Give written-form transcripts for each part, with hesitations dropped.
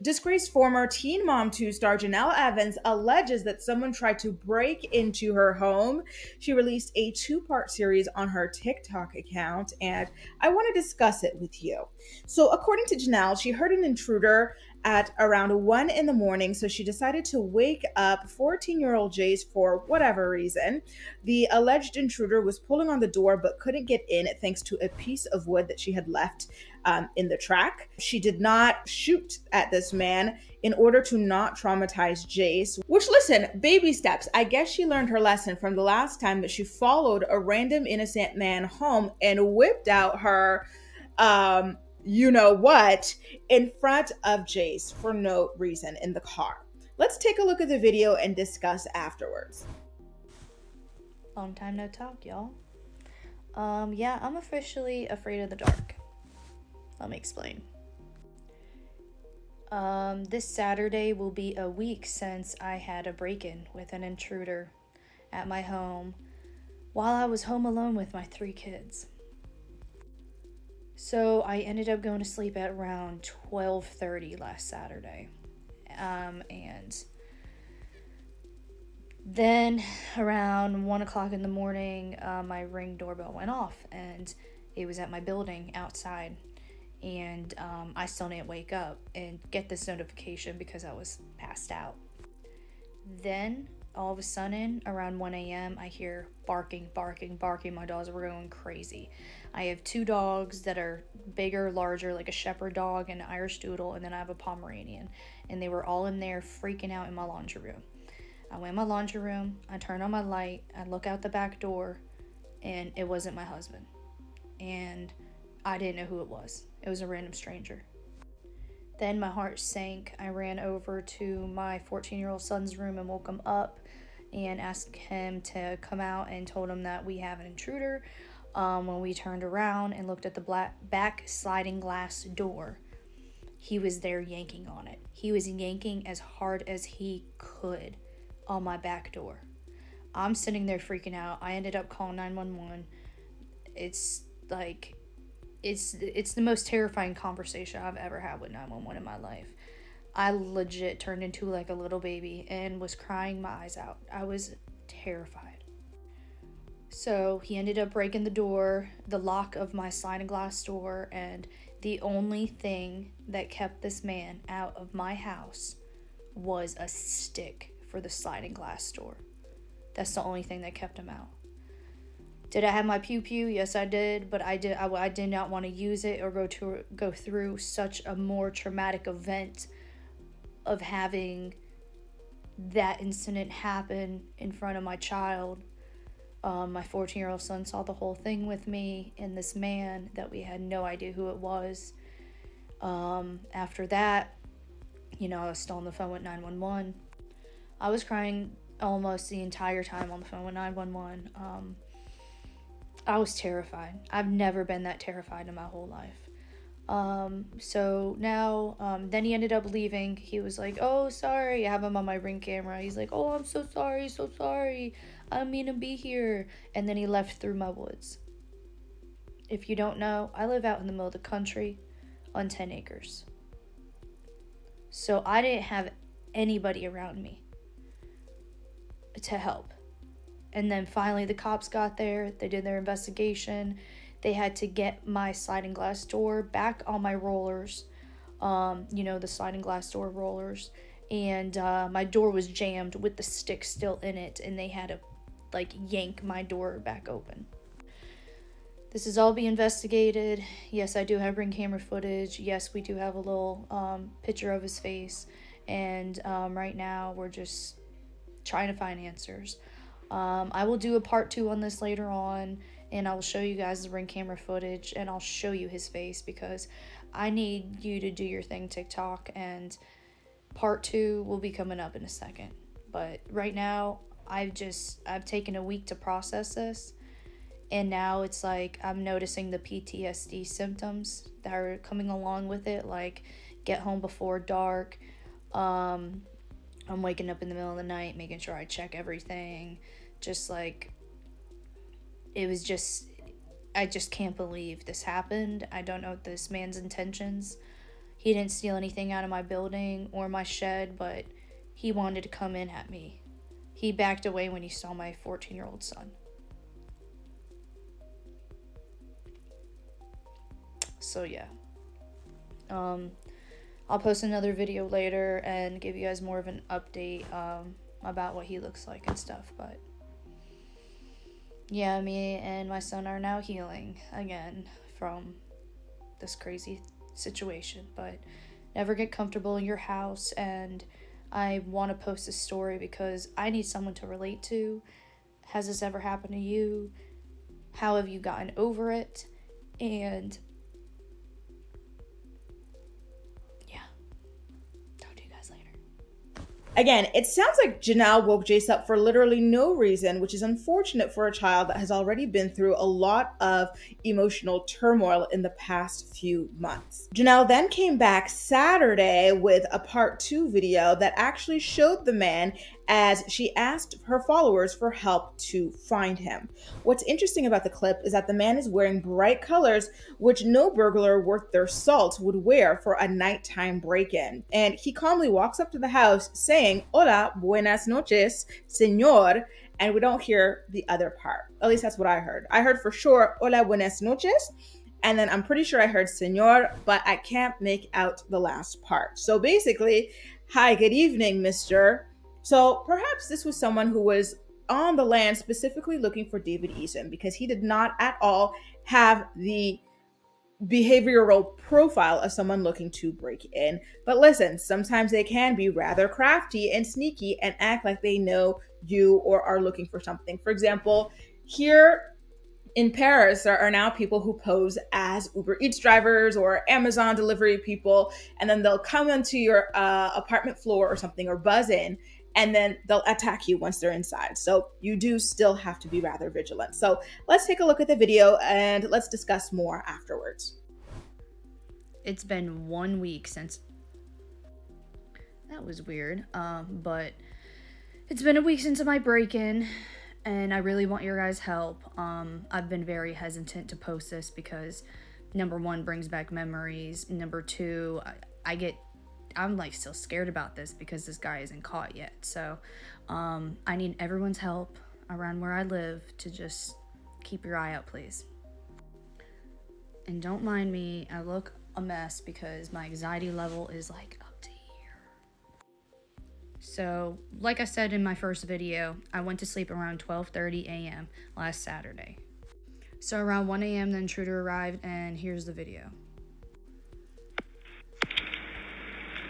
Disgraced former Teen Mom 2 star Jenelle Evans alleges that someone tried to break into her home. She released a two-part series on her TikTok account, and I want to discuss it with you. So, according to Janelle, she heard an intruder at around 1 in the morning, so she decided to wake up 14-year-old Jace for whatever reason. The alleged intruder was pulling on the door but couldn't get in thanks to a piece of wood that she had left in the track. She did not shoot at this man in order to not traumatize Jace, which, listen, baby steps. I guess she learned her lesson from the last time that she followed a random innocent man home and whipped out her, you know what, in front of Jace for no reason in the car. Let's take a look at the video and discuss afterwards. Long time no talk, y'all. Yeah, I'm officially afraid of the dark. Let me explain. This Saturday will be a week since I had a break-in with an intruder at my home while I was home alone with my 3 kids. So I ended up going to sleep at around 12:30 last Saturday. And then around 1 o'clock in the morning, my Ring doorbell went off, and it was at my building outside. And I still didn't wake up and get this notification because I was passed out. Then all of a sudden, around 1 a.m., I hear barking. My dogs were going crazy. I have 2 dogs that are bigger, larger, like a shepherd dog and an Irish doodle, and then I have a Pomeranian. And they were all in there freaking out in my laundry room. I went in my laundry room, I turned on my light, I look out the back door, and it wasn't my husband. And I didn't know who it was. It was a random stranger. Then my heart sank. I ran over to my 14-year-old son's room and woke him up and asked him to come out, and told him that we have an intruder. When we turned around and looked at the back sliding glass door, he was there yanking on it. He was yanking as hard as he could on my back door. I'm sitting there freaking out. I ended up calling 911. It's like, it's the most terrifying conversation I've ever had with 911 in my life. I legit turned into like a little baby and was crying my eyes out. I was terrified. So he ended up breaking the lock of my sliding glass door, and the only thing that kept this man out of my house was a stick for the sliding glass door. That's the only thing that kept him out. Did I have my pew-pew? Yes, I did, but I did not want to use it or go through such a more traumatic event of having that incident happen in front of my child. My 14-year-old son saw the whole thing with me and this man that we had no idea who it was. After that, I was still on the phone with 911. I was crying almost the entire time on the phone with 911. I was terrified. I've never been that terrified in my whole life. So now, then he ended up leaving. He was like, "Oh, sorry." I have him on my Ring camera. He's like, "Oh, I'm so sorry. I didn't mean to be here." And then he left through my woods. If you don't know, I live out in the middle of the country on 10 acres. So I didn't have anybody around me to help. And then finally the cops got there. They did their investigation. They had to get my sliding glass door back on my rollers, the sliding glass door rollers. And my door was jammed with the stick still in it, and they had to yank my door back open. This is all being investigated. Yes, I do have Ring camera footage. Yes, we do have a little picture of his face. And right now we're just trying to find answers. I will do a part 2 on this later on, and I will show you guys the Ring camera footage, and I'll show you his face because I need you to do your thing, TikTok, and part 2 will be coming up in a second. But right now, I've taken a week to process this, and now it's like I'm noticing the PTSD symptoms that are coming along with it, like get home before dark. I'm waking up in the middle of the night, making sure I check everything. I just can't believe this happened. I don't know this man's intentions. He didn't steal anything out of my building or my shed, but he wanted to come in at me. He backed away when he saw my 14-year-old son. So yeah. I'll post another video later and give you guys more of an update about what he looks like and stuff. But yeah, me and my son are now healing again from this crazy situation. But never get comfortable in your house, and I want to post this story because I need someone to relate to. Has this ever happened to you? How have you gotten over it? And Again, it sounds like Janelle woke Jace up for literally no reason, which is unfortunate for a child that has already been through a lot of emotional turmoil in the past few months. Janelle then came back Saturday with a part 2 video that actually showed the man as she asked her followers for help to find him. What's interesting about the clip is that the man is wearing bright colors, which no burglar worth their salt would wear for a nighttime break-in. And he calmly walks up to the house saying, "Hola, buenas noches, señor," and we don't hear the other part. At least that's what I heard. I heard for sure, "Hola, buenas noches," and then I'm pretty sure I heard "señor," but I can't make out the last part. So basically, "Hi, good evening, mister." So perhaps this was someone who was on the land specifically looking for David Eason, because he did not at all have the behavioral profile of someone looking to break in. But listen, sometimes they can be rather crafty and sneaky and act like they know you or are looking for something. For example, here in Paris, there are now people who pose as Uber Eats drivers or Amazon delivery people, and then they'll come into your apartment floor or something, or buzz in, and then they'll attack you once they're inside. So you do still have to be rather vigilant. So let's take a look at the video and let's discuss more afterwards. It's been 1 week since... That was weird, but it's been a week since my break-in, and I really want your guys' help. I've been very hesitant to post this because, number one, brings back memories. Number two, I'm like still scared about this because this guy isn't caught yet. So I need everyone's help around where I live to just keep your eye out, please. And don't mind me, I look a mess because my anxiety level is like up to here. So, like I said in my first video, I went to sleep around 12:30 a.m. last Saturday. So around 1 a.m. the intruder arrived, and here's the video.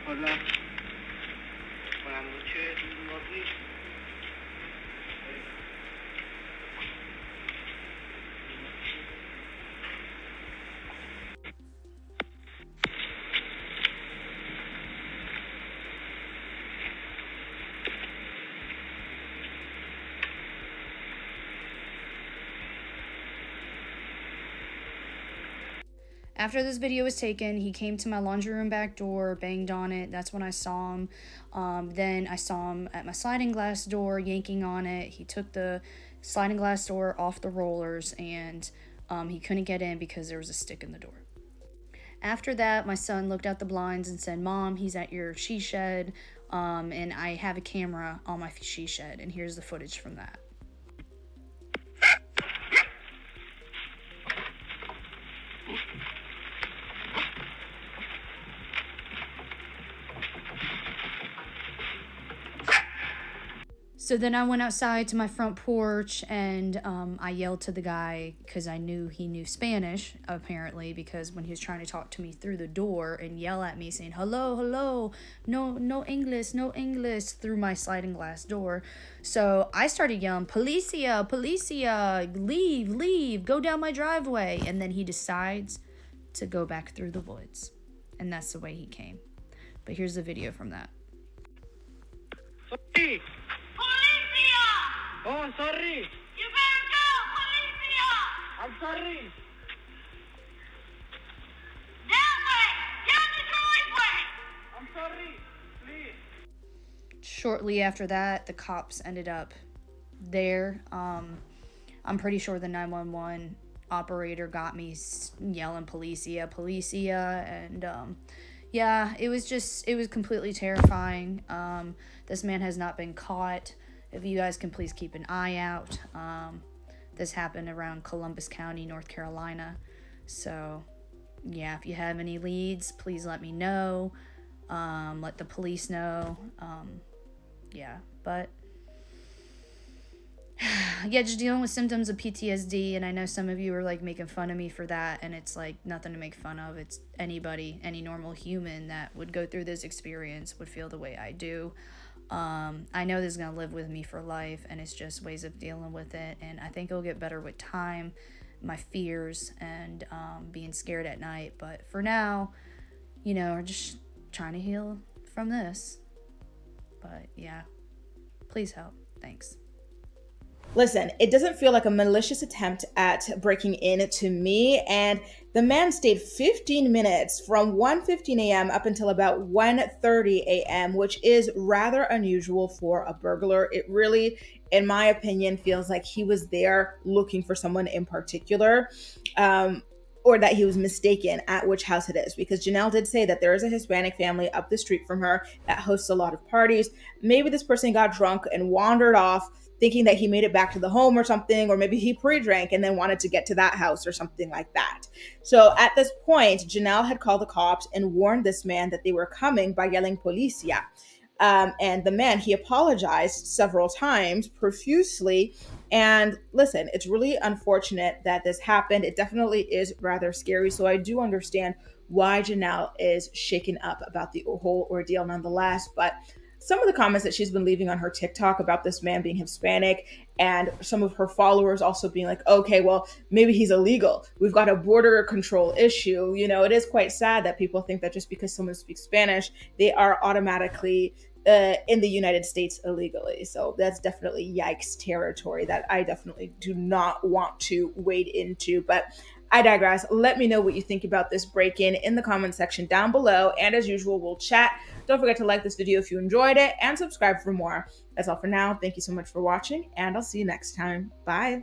Hola. Buenas noches, Morris. After this video was taken, he came to my laundry room back door, banged on it. That's when I saw him. Then I saw him at my sliding glass door, yanking on it. He took the sliding glass door off the rollers, and he couldn't get in because there was a stick in the door. After that, my son looked out the blinds and said, "Mom, he's at your she shed," and I have a camera on my she shed, and here's the footage from that. So then I went outside to my front porch, and I yelled to the guy because I knew he knew Spanish, apparently, because when he was trying to talk to me through the door and yell at me saying, "Hello, hello, no English," through my sliding glass door. So I started yelling, "Policia, policia, leave, go down my driveway." And then he decides to go back through the woods. And that's the way he came. But here's the video from that. Sorry. Oh, sorry. You better go, Policia! I'm sorry. That way! Down the driveway! I'm sorry. Please. Shortly after that, the cops ended up there. I'm pretty sure the 911 operator got me yelling "Policia, policia," and Yeah, it was completely terrifying. This man has not been caught. If you guys can please keep an eye out. This happened around Columbus County, North Carolina. So, yeah, if you have any leads, please let me know. Let the police know. Yeah, but yeah, just dealing with symptoms of PTSD. And I know some of you are like making fun of me for that, and it's like nothing to make fun of. It's anybody, any normal human that would go through this experience would feel the way I do. I know this is going to live with me for life, and it's just ways of dealing with it. And I think it'll get better with time, my fears, and being scared at night. But for now, we're just trying to heal from this. But yeah, please help. Thanks. Listen, it doesn't feel like a malicious attempt at breaking in to me. And the man stayed 15 minutes from 1:15 a.m. up until about 1:30 a.m., which is rather unusual for a burglar. It really, in my opinion, feels like he was there looking for someone in particular. Or that he was mistaken at which house it is, because Janelle did say that there is a Hispanic family up the street from her that hosts a lot of parties. Maybe this person got drunk and wandered off thinking that he made it back to the home or something, or maybe he pre-drank and then wanted to get to that house or something like that. So at this point, Janelle had called the cops and warned this man that they were coming by yelling "Policia." And the man, he apologized several times profusely. And listen, it's really unfortunate that this happened. It definitely is rather scary. So I do understand why Janelle is shaken up about the whole ordeal nonetheless. But some of the comments that she's been leaving on her TikTok about this man being Hispanic, and some of her followers also being like, okay, well, maybe he's illegal. We've got a border control issue. It is quite sad that people think that just because someone speaks Spanish, they are automatically in the United States illegally. So that's definitely yikes territory that I definitely do not want to wade into. But I digress. Let me know what you think about this break-in in the comment section down below. And as usual, we'll chat. Don't forget to like this video if you enjoyed it and subscribe for more. That's all for now. Thank you so much for watching, and I'll see you next time. Bye.